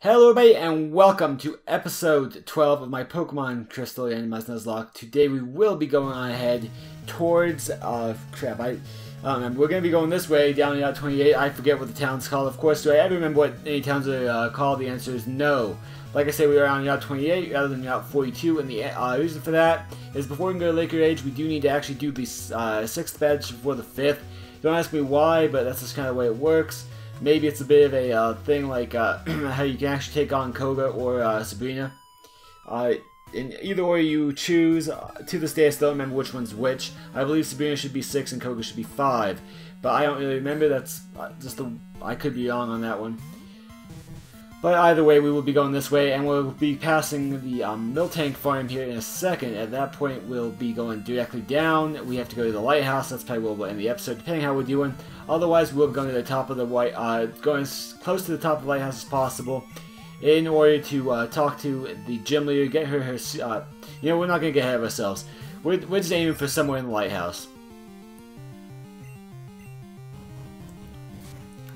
Hello everybody and welcome to episode 12 of my Pokemon Crystal Randomized Nuzlocke. Today we will be going on ahead towards, crap, I don't remember. We're going to be going this way down Route 28. I forget what the town's called, of course. Do I ever remember what any towns are called? The answer is no. Like I said, we are on Route 28 rather than Route 42, and the reason for that is before we can go to Laker Age, we do need to actually do the 6th badge before the 5th. Don't ask me why, but that's just kind of the way it works. Maybe it's a bit of a thing like how you can actually take on Koga or Sabrina. In either way you choose, to this day I still don't remember which one's which. I believe Sabrina should be 6 and Koga should be 5. But I don't really remember, that's just I could be wrong on that one. But either way, we will be going this way, and we'll be passing the Miltank farm here in a second. At that point, we'll be going directly down. We have to go to the lighthouse. That's probably where we'll end the episode, depending how we're doing. Otherwise, we'll be going to the top of the going as close to the top of the lighthouse as possible, in order to talk to the gym leader, get her you know, we're not going to get ahead of ourselves. We're just aiming for somewhere in the lighthouse.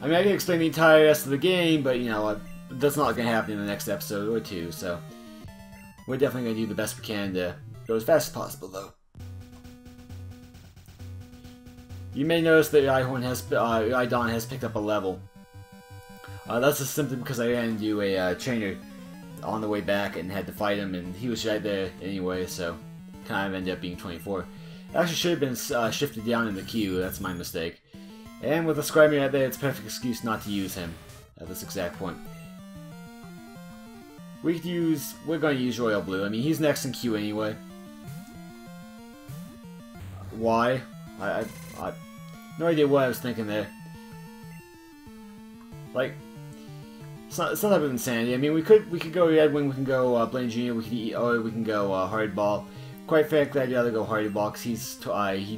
I mean, I can explain the entire rest of the game, but, you know, that's not going to happen in the next episode or two, so we're definitely going to do the best we can to go as fast as possible, though. You may notice that Rhydon has picked up a level. That's just simply because I ran into a trainer on the way back and had to fight him, and he was right there anyway, so kind of ended up being 24. Actually should have been shifted down in the queue, that's my mistake. And with a Scribe right there, it's a perfect excuse not to use him at this exact point. We're going to use Royal Blue. I mean, he's next in queue anyway. Why? I no idea what I was thinking there. Like, it's not that of insanity. I mean, we could go Red Wing, we can go Blaine Jr., we can go Hardball. Quite frankly, I'd rather go Hardball because he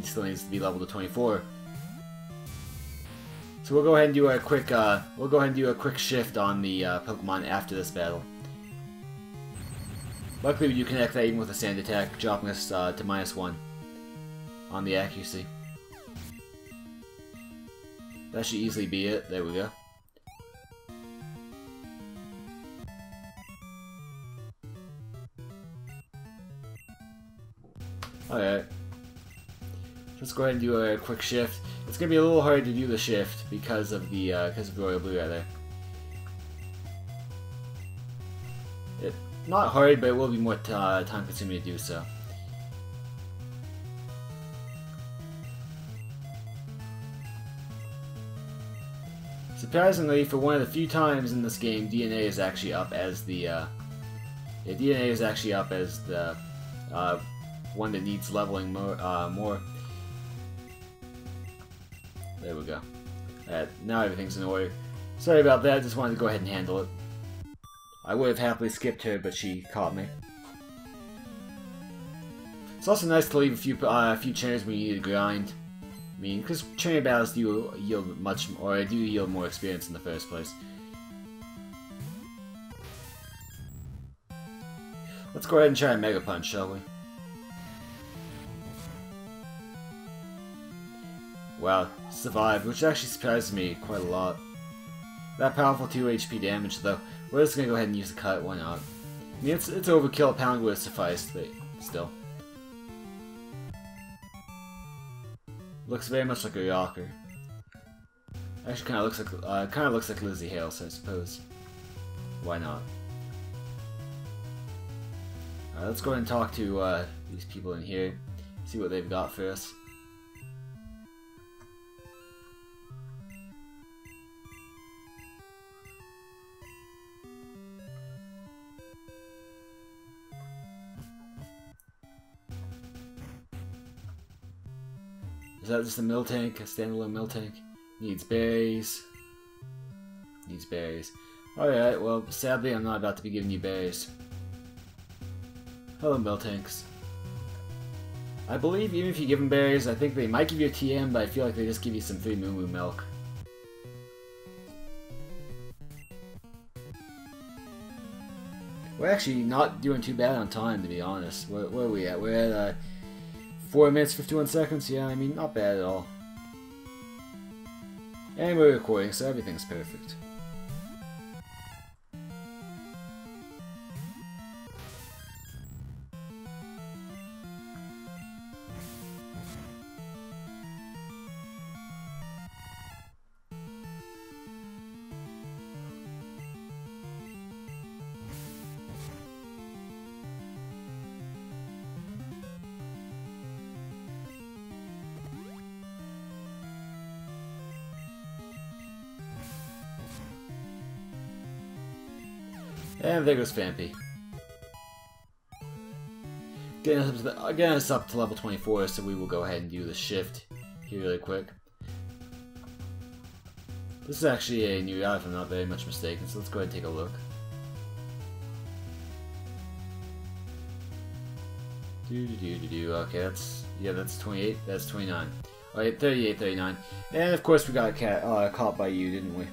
still needs to be leveled to 24. So we'll go ahead and do a quick shift on the Pokemon after this battle. Luckily, we do connect that even with a sand attack, dropping us to -1 on the accuracy. That should easily be it. There we go. Alright. Let's go ahead and do a quick shift. It's gonna be a little hard to do the shift because of the Royal Blue right there. Not hard, but it will be more time consuming to do so. Surprisingly, for one of the few times in this game, DNA is actually up as the one that needs leveling more. There we go. Now everything's in order. Sorry about that, just wanted to go ahead and handle it. I would have happily skipped her, but she caught me. It's also nice to leave a few trainers when you need to grind. I mean, because trainer battles do yield more experience in the first place. Let's go ahead and try a Mega Punch, shall we? Wow, survived, which actually surprises me quite a lot. That powerful 2 HP damage, though. We're just gonna go ahead and use the cut, why not? I mean, it's overkill, a pound would have sufficed, but still. Looks very much like a rocker. Actually, kind of looks like Lizzie Hale, so I suppose. Why not? Alright, let's go ahead and talk to these people in here, see what they've got for us. Is that just a Miltank? A standalone Miltank? Needs berries. Needs berries. Alright, well, sadly I'm not about to be giving you berries. Hello, Miltanks. I believe even if you give them berries, I think they might give you a TM, but I feel like they just give you some free Moo Moo milk. We're actually not doing too bad on time, to be honest. Where are we at? We're at 4 minutes, 51 seconds? Yeah, I mean, not bad at all. And we're recording, so everything's perfect. And there goes Fampy. Getting us up to level 24, so we will go ahead and do the shift here really quick. This is actually a new route if I'm not very much mistaken, so let's go ahead and take a look. Okay, that's 28, that's 29. Alright, 38, 39. And of course we got caught by you, didn't we?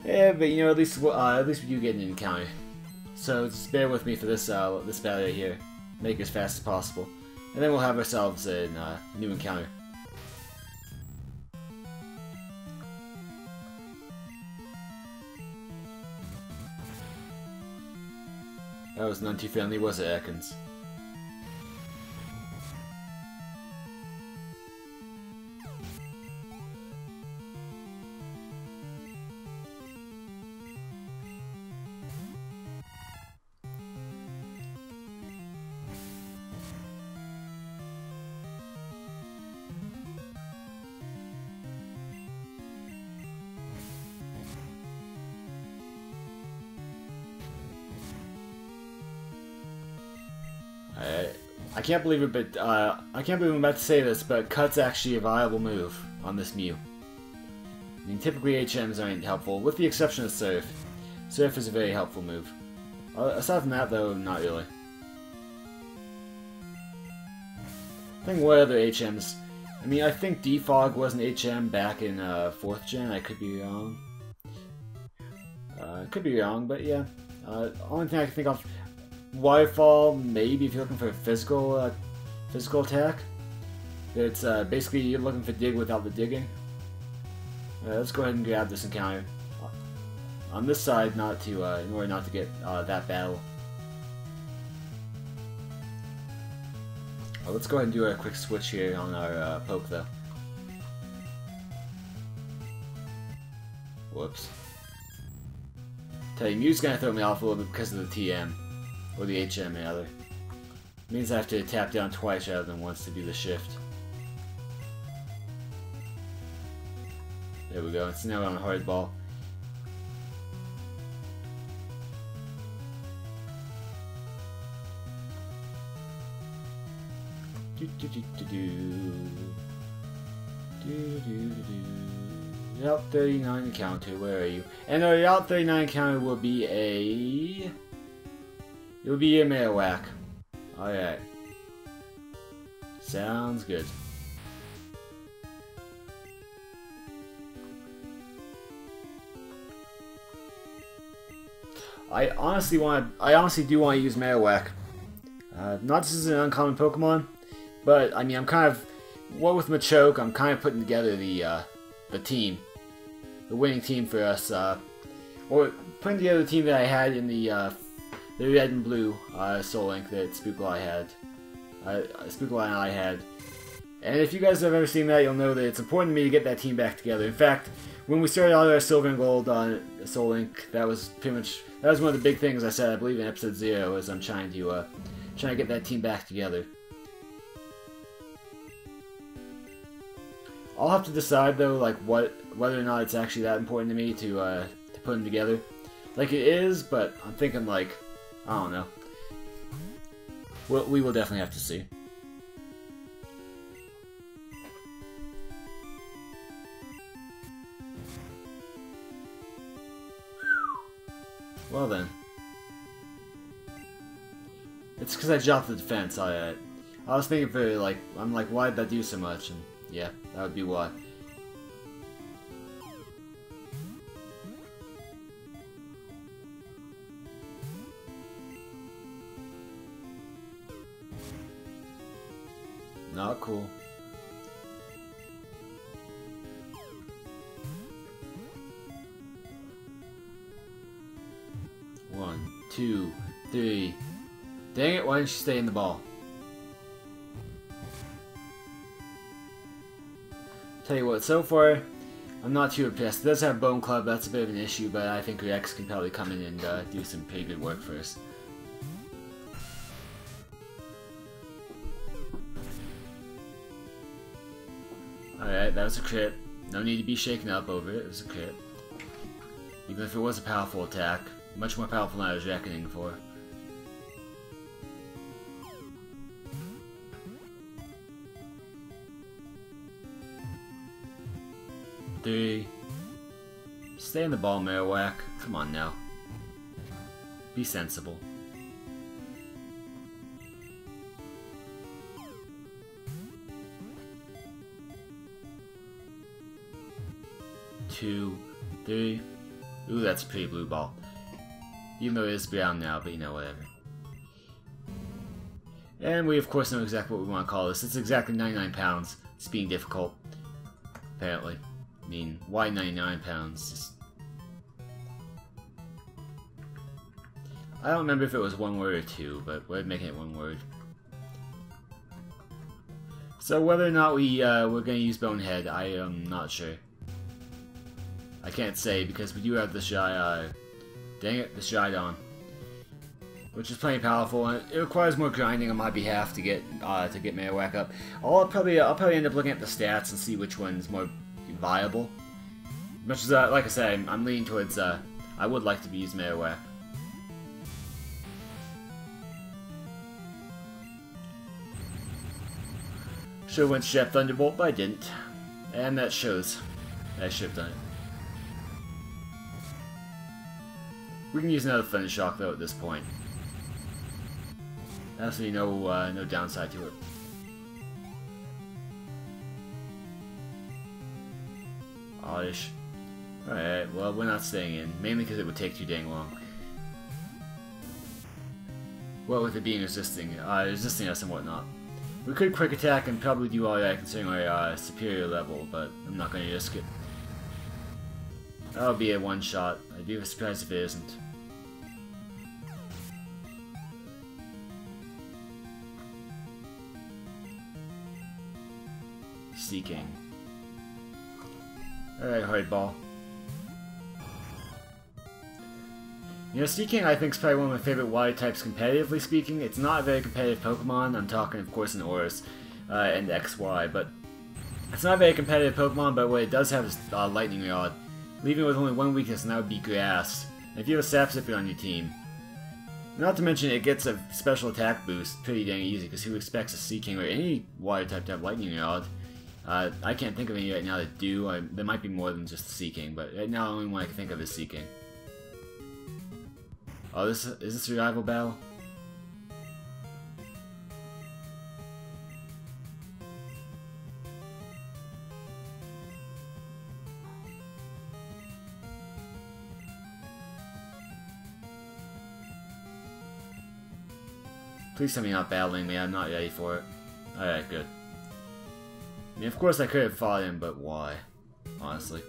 Yeah, but you know, at least we do get an encounter. So just bear with me for this this battle right here. Make it as fast as possible. And then we'll have ourselves a new encounter. That was none too friendly, was it, Ekans? I can't believe it, but I can't believe I'm about to say this, but Cut's actually a viable move on this Mew. I mean, typically HMs aren't helpful, with the exception of Surf. Surf is a very helpful move. Aside from that, though, not really. I think what other HMs? I mean, I think Defog was an HM back in 4th gen. I could be wrong. Could be wrong, but yeah. Only thing I can think of. Waterfall, maybe if you're looking for a physical attack. It's basically you're looking for dig without the digging. Let's go ahead and grab this encounter. On this side, not to in order not to get that battle. Let's go ahead and do a quick switch here on our poke though. Whoops. Tell you, Mew's gonna throw me off a little bit because of the TM. Or the HM, rather. It means I have to tap down twice rather than once to do the shift. There we go, it's now on hardball. Route 39 encounter, where are you? And our Route 39 encounter will be a... It would be a Marowak. Alright. Sounds good. I honestly do want to use Marowak. Not just as an uncommon Pokemon, but I mean I'm kind of what with Machoke, I'm kind of putting together the team. The winning team for us, or putting together the team that I had in the red and blue Soul Link that Spookle and I had. And if you guys have ever seen that, you'll know that it's important to me to get that team back together. In fact, when we started out our Silver and Gold on Soul Link, that was one of the big things I said, I believe in episode 0, is I'm trying to get that team back together. I'll have to decide though, like whether or not it's actually that important to me to put them together. Like it is, but I'm thinking like, I don't know. Well, we will definitely have to see. Well then. It's because I dropped the defense. I was thinking for like, I'm like, why did that do so much? And yeah, that would be why. Not cool. One, two, three. Dang it, why didn't you stay in the ball? Tell you what, so far, I'm not too impressed. It does have Bone Club, that's a bit of an issue, but I think Rex can probably come in and do some pretty good work for us. Alright, that was a crit. No need to be shaken up over it, it was a crit. Even if it was a powerful attack, Much more powerful than I was reckoning for. Three. Stay in the ball, Marowak. Come on now. Be sensible. Two, three. Ooh, that's a pretty blue ball. Even though it is brown now, but you know, whatever. And we of course know exactly what we want to call this. It's exactly 99 pounds. It's being difficult. Apparently. I mean, why 99 pounds? Just... I don't remember if it was one word or two, but we're making it one word. So whether or not we're going to use Bonehead, I am not sure. I can't say because we do have the Shy, dang it, the Shydon, which is plenty powerful, and it requires more grinding on my behalf to get Marowak up. I'll probably end up looking at the stats and see which one's more viable. Much as like I said, I'm leaning towards I would like to be using Marowak. Should've went Chef Thunderbolt, but I didn't, and that shows. I should have done it. We can use another Thunder Shock though at this point. Absolutely no downside to it. Oddish. Alright, well we're not staying in, mainly because it would take too dang long. Well, with it being resisting us and whatnot. We could quick attack and probably do all that considering our superior level, but I'm not going to risk it. That'll be a one shot. I'd be surprised if it isn't. Seeking. Alright, Hardball. You know, Seeking I think is probably one of my favorite water types competitively speaking. It's not a very competitive Pokemon. I'm talking, of course, in Oris and XY, but it's not a very competitive Pokemon, but what it does have is Lightning Rod. Leaving it with only one weakness, and that would be Grass. And if you have a Sap Sipper on your team. Not to mention, it gets a special attack boost pretty dang easy, because who expects a Seeking or any water type to have Lightning Rod? I can't think of any right now that do. There might be more than just Seeking, but right now the only one I can think of is Seeking. Oh, is this a rival battle? Please tell me you're not battling me, I'm not ready for it. Alright, good. I mean, of course I could have fought him, but why? Honestly.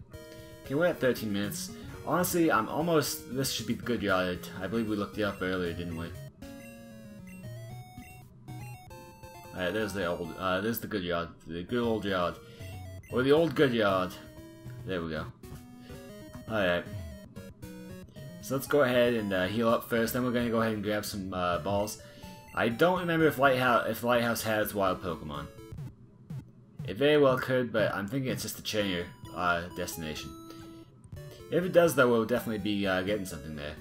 Okay, we're at 13 minutes. Honestly, I'm almost... This should be the good yard. I believe we looked it up earlier, didn't we? Alright, there's the old... there's the good yard. The good old yard. Or the old good yard. There we go. Alright. So let's go ahead and heal up first, then we're going to go ahead and grab some balls. I don't remember if Lighthouse has wild Pokemon. It very well could, but I'm thinking it's just a trainer destination. If it does, though, we'll definitely be getting something there.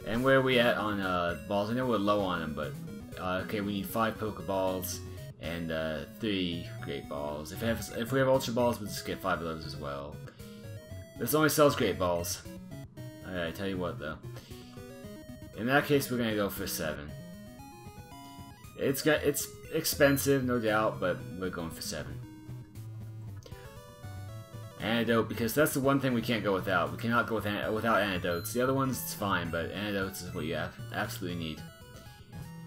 And where are we at on balls? I know we're low on them, but okay, we need 5 Pokeballs and 3 Great Balls. If we have Ultra Balls, we'll just get 5 of those as well. This only sells Great Balls. Alright, tell you what though. In that case, we're gonna go for 7. It's expensive, no doubt, but we're going for 7. Antidote, because that's the one thing we can't go without. We cannot go without antidotes. The other ones, it's fine, but antidotes is what you absolutely need.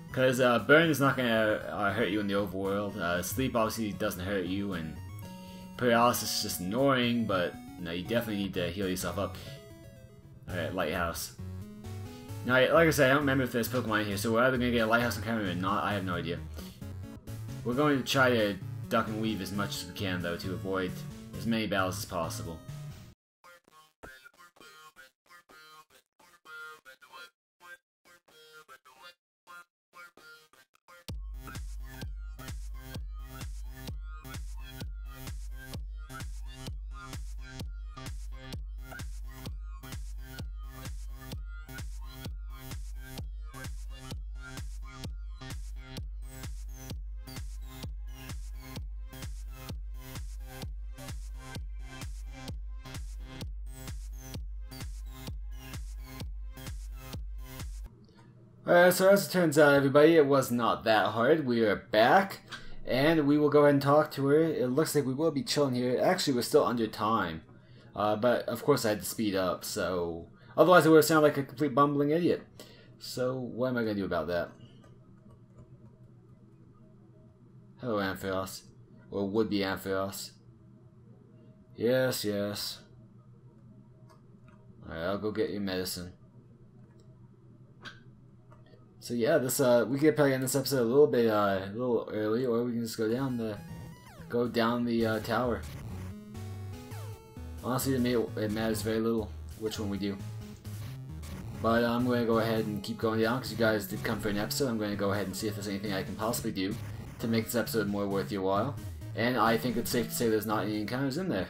Because burn is not gonna hurt you in the overworld. Sleep obviously doesn't hurt you, and paralysis is just annoying, but no, you definitely need to heal yourself up. Alright, Lighthouse. Now, like I said, I don't remember if there's Pokemon in here, so we're either going to get a Lighthouse encounter or not, I have no idea. We're going to try to duck and weave as much as we can, though, to avoid as many battles as possible. Alright, so as it turns out, everybody, it was not that hard. We are back, and we will go ahead and talk to her. It looks like we will be chilling here. Actually, we're still under time. But, of course, I had to speed up, so... Otherwise, it would have sounded like a complete bumbling idiot. So, what am I going to do about that? Hello, Amphios. Or would-be Amphios. Yes, yes. Alright, I'll go get your medicine. So yeah, this we could probably end this episode a little early, or we can just go down the tower. Honestly, to me, it matters very little which one we do. But I'm going to go ahead and keep going down because you guys did come for an episode. I'm going to go ahead and see if there's anything I can possibly do to make this episode more worth your while. And I think it's safe to say there's not any encounters in there.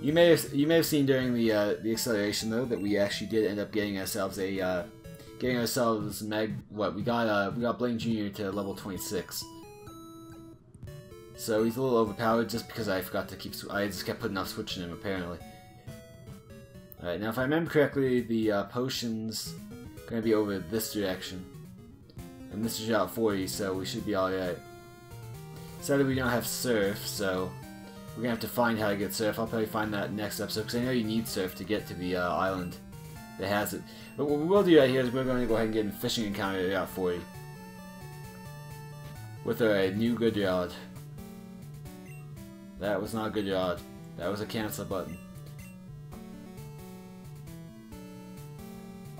You may have seen during the acceleration though that we actually did end up getting ourselves we got Blaine Jr. to level 26. So he's a little overpowered just because I forgot to I just kept putting off switching him apparently. Alright, now if I remember correctly, the potion's gonna be over this direction. And this is out 40, so we should be alright. Sadly we don't have surf, so we're gonna have to find how to get surf. I'll probably find that next episode because I know you need surf to get to the island that has it. But what we will do right here is we're going to go ahead and get a fishing encounter at Route 40 with a new good rod. That was not a good rod. That was a cancel button.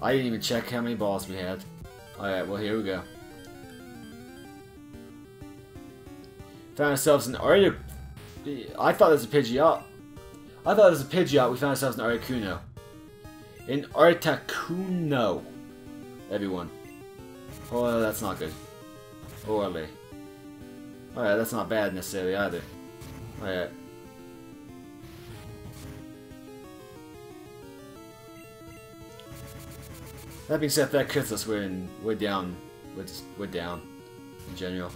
I didn't even check how many balls we had. Alright, well here we go. Found ourselves an Arctic. I thought it was a Pidgeot. I thought it was a Pidgeot. We found ourselves an Articuno. An Articuno. Everyone. Oh, that's not good. Orally. Alright, that's not bad necessarily either. Alright. That being said, if that crits us, we're down. We're down in general.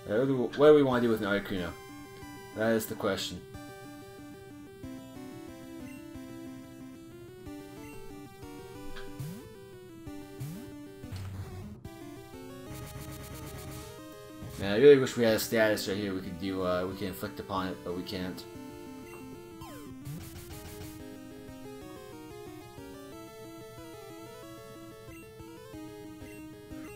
What do we want to do with an Articuno? That is the question. Man, I really wish we had a status right here we could do. We can inflict upon it, but we can't.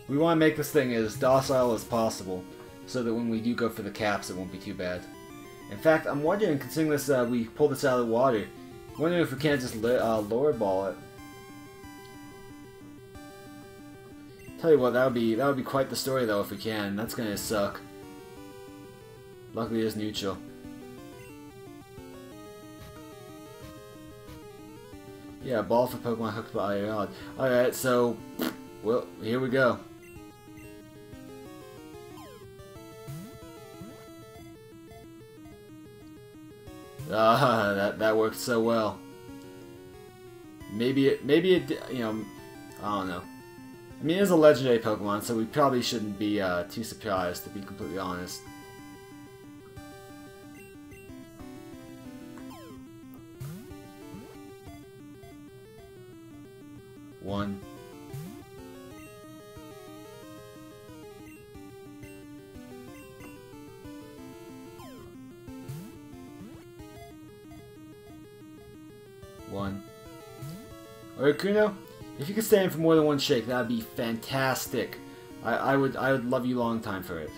We want to make this thing as docile as possible, so that when we do go for the caps, it won't be too bad. In fact, I'm wondering, considering this, we pulled this out of the water, I'm wondering if we can't just lower ball it. Tell you what, that would be quite the story though if we can. That's gonna suck. Luckily, it's neutral. Yeah, ball for Pokemon hooked by a rod. Alright, so, well, here we go. That worked so well. Maybe it, you know, I don't know. I mean, it is a legendary Pokemon, so we probably shouldn't be too surprised, to be completely honest. One. One. Articuno, if you could stay in for more than one shake, that would be fantastic. I would love you long time for it.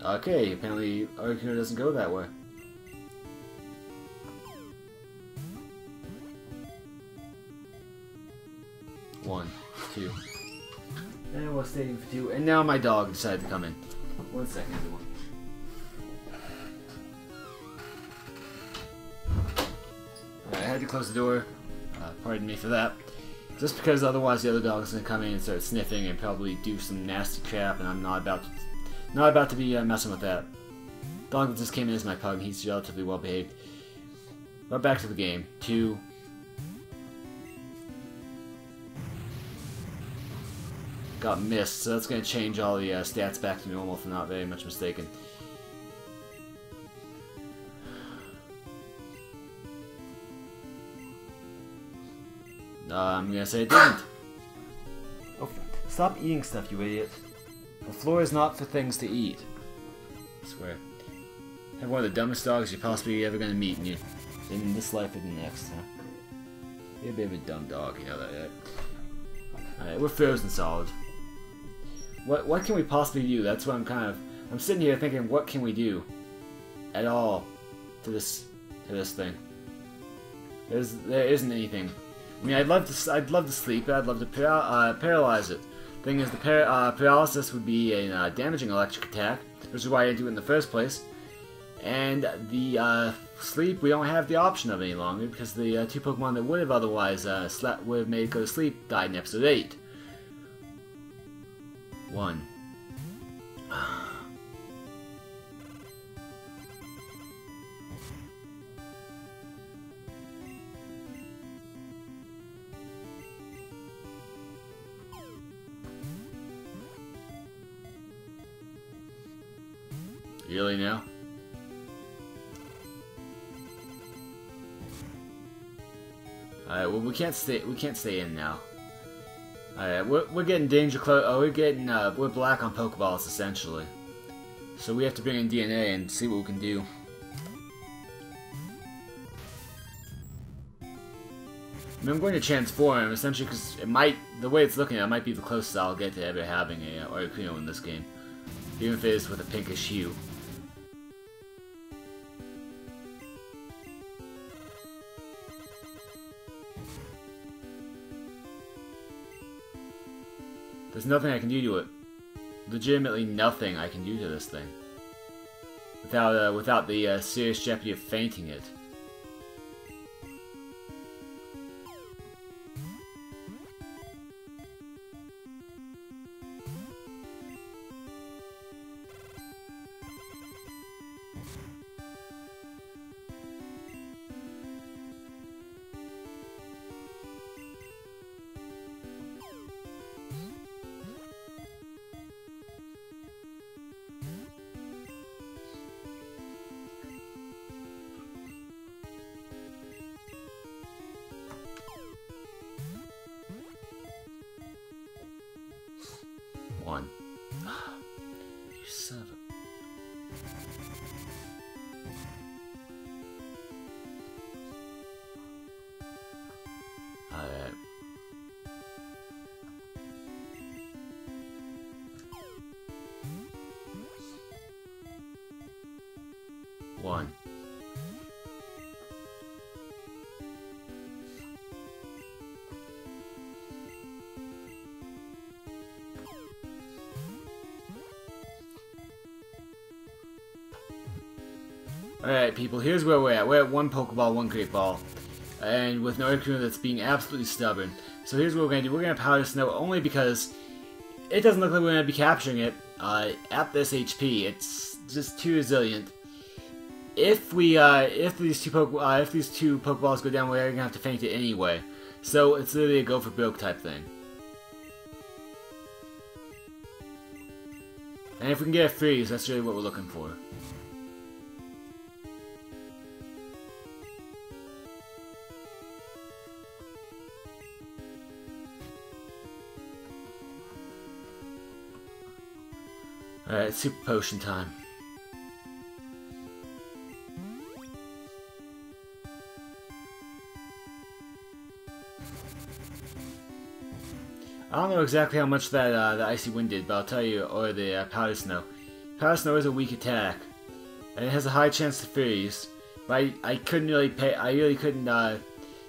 Okay, apparently Articuno doesn't go that way. One, two. And we're staying for two. And now my dog decided to come in. 1 second, everyone. Alright, I had to close the door. Pardon me for that. Just because otherwise the other dog's gonna come in and start sniffing and probably do some nasty crap, and I'm not about to be messing with that. Dog that just came in is my pug. He's relatively well behaved. But back to the game. 2, got missed, so that's going to change all the stats back to normal if I'm not very much mistaken. I'm going to say it didn't. Oh, stop eating stuff, you idiot. The floor is not for things to eat. I swear. I have one of the dumbest dogs you're possibly ever going to meet in this life or the next, huh? You're a bit of a dumb dog, you know that, right? Alright, we're frozen solid. What can we possibly do? That's what I'm sitting here thinking, what can we do at all to this thing? There isn't anything. I mean, I'd love to sleep. I'd love to paralyze it. Thing is, the paralysis would be a damaging electric attack, which is why I didn't do it in the first place. And the sleep, we don't have the option of any longer because the two Pokemon that would have otherwise would have made it go to sleep died in episode 8. 1. Really now? Alright, well we can't stay in now. Alright, we're getting danger close. Oh, we're black on Pokeballs essentially. So we have to bring in DNA and see what we can do. I mean, I'm going to transform essentially because the way it's looking at it might be the closest I'll get to ever having a Articuno in this game, even if it is with a pinkish hue. There's nothing I can do to it. Legitimately nothing I can do to this thing. Without the serious jeopardy of fainting it. One. You son of a... Alright. One. Alright people, here's where we're at. We're at 1 Pokeball, 1 Great Ball. And with an Articuno that's being absolutely stubborn. So here's what we're going to do. We're going to Powder Snow only because it doesn't look like we're going to be capturing it at this HP. It's just too resilient. If these two Pokeballs go down, we're going to have to faint it anyway. So it's literally a go for broke type thing. And if we can get a freeze, that's really what we're looking for. Alright, Super Potion time. I don't know exactly how much that the Icy Wind did, but I'll tell you, or the Powder Snow. Powder Snow is a weak attack, and it has a high chance to freeze. But I really couldn't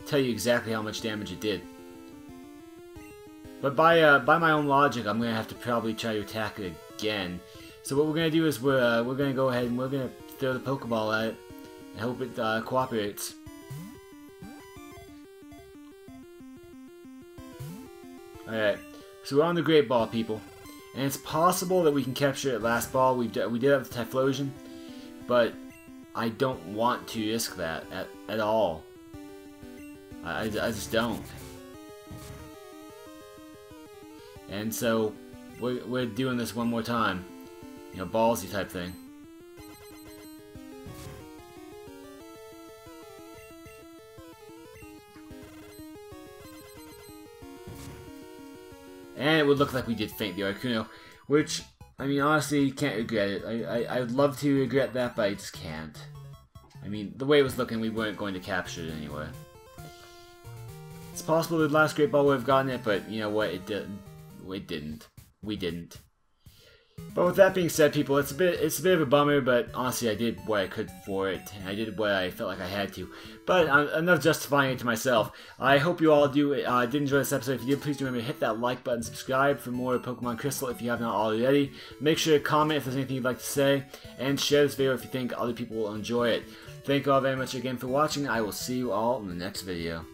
tell you exactly how much damage it did. But by my own logic, I'm gonna have to probably try to attack it again. So what we're gonna do is we're gonna go ahead and we're gonna throw the Pokeball at it and hope it cooperates. Alright, so we're on the Great Ball, people. And it's possible that we can capture it last ball. We did have the Typhlosion, but I don't want to risk that at all. I just don't. And so we're doing this one more time. You know, ballsy type thing. And it would look like we did faint the Articuno, which, I mean, honestly, can't regret it. I would love to regret that, but I just can't. I mean, the way it was looking, we weren't going to capture it anyway. It's possible the last Great Ball would have gotten it, but you know what? It didn't. We didn't. But with that being said, people, it's a bit of a bummer, but honestly, I did what I could for it, and I did what I felt like I had to. But enough justifying it to myself. I hope you all did enjoy this episode. If you did, please remember to hit that like button, subscribe for more Pokemon Crystal if you have not already. Make sure to comment if there's anything you'd like to say, and share this video if you think other people will enjoy it. Thank you all very much again for watching. I will see you all in the next video.